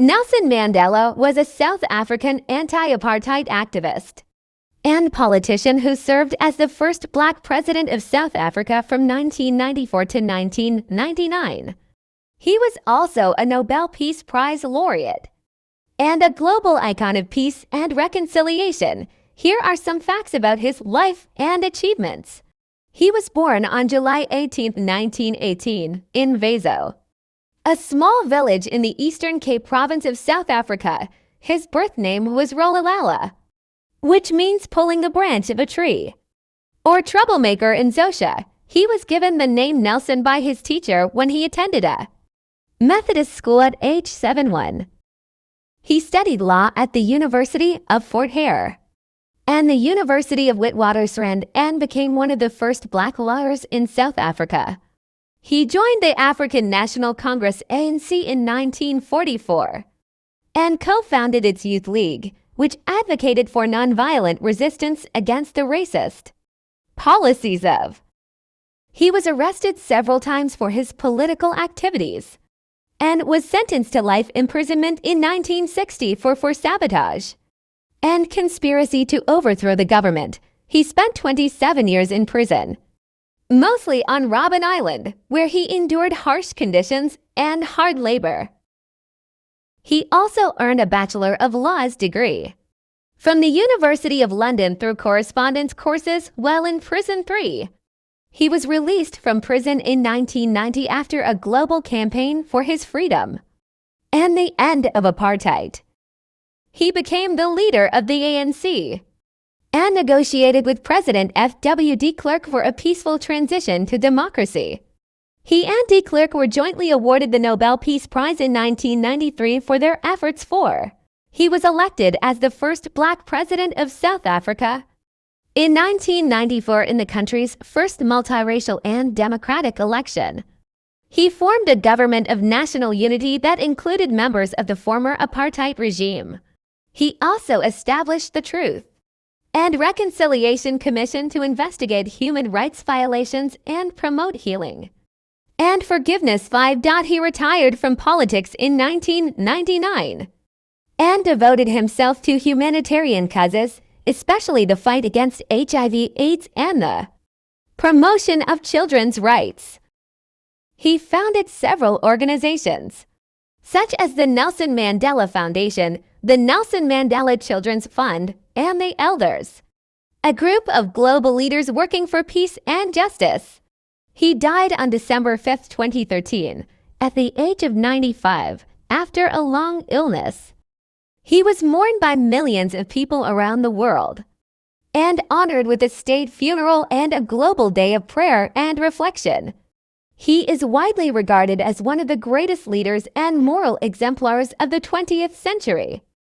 Nelson Mandela was a South African anti-apartheid activist and politician who served as the first black president of South Africa from 1994 to 1999. He was also a Nobel Peace Prize laureate and a global icon of peace and reconciliation. Here are some facts about his life and achievements. He was born on July 18, 1918, in Vezo, a small village in the Eastern Cape province of South Africa. His birth name was Rolala, which means pulling a branch of a tree, or troublemaker in Xhosa. He was given the name Nelson by his teacher when he attended a Methodist school at age 7. He studied law at the University of Fort Hare and the University of Witwatersrand and became one of the first black lawyers in South Africa. He joined the African National Congress ANC in 1944 and co-founded its Youth League, which advocated for nonviolent resistance against the racist policies of. He was arrested several times for his political activities and was sentenced to life imprisonment in 1960 for sabotage and conspiracy to overthrow the government. He spent 27 years in prison, mostly on Robben Island, where he endured harsh conditions and hard labor. He also earned a Bachelor of Laws degree from the University of London through correspondence courses while in prison. He was released from prison in 1990 after a global campaign for his freedom and the end of apartheid. He became the leader of the ANC and negotiated with President F.W. de Klerk for a peaceful transition to democracy. He and de Klerk were jointly awarded the Nobel Peace Prize in 1993 for their efforts for. He was elected as the first black president of South Africa in 1994 in the country's first multiracial and democratic election. He formed a government of national unity that included members of the former apartheid regime. He also established the Truth and Reconciliation Commission to investigate human rights violations and promote healing and forgiveness. He retired from politics in 1999 and devoted himself to humanitarian causes, especially the fight against HIV/AIDS and the promotion of children's rights. He founded several organizations, such as the Nelson Mandela Foundation, the Nelson Mandela Children's Fund, and the Elders, a group of global leaders working for peace and justice. He died on December 5, 2013, at the age of 95, after a long illness. He was mourned by millions of people around the world and honored with a state funeral and a global day of prayer and reflection. He is widely regarded as one of the greatest leaders and moral exemplars of the 20th century.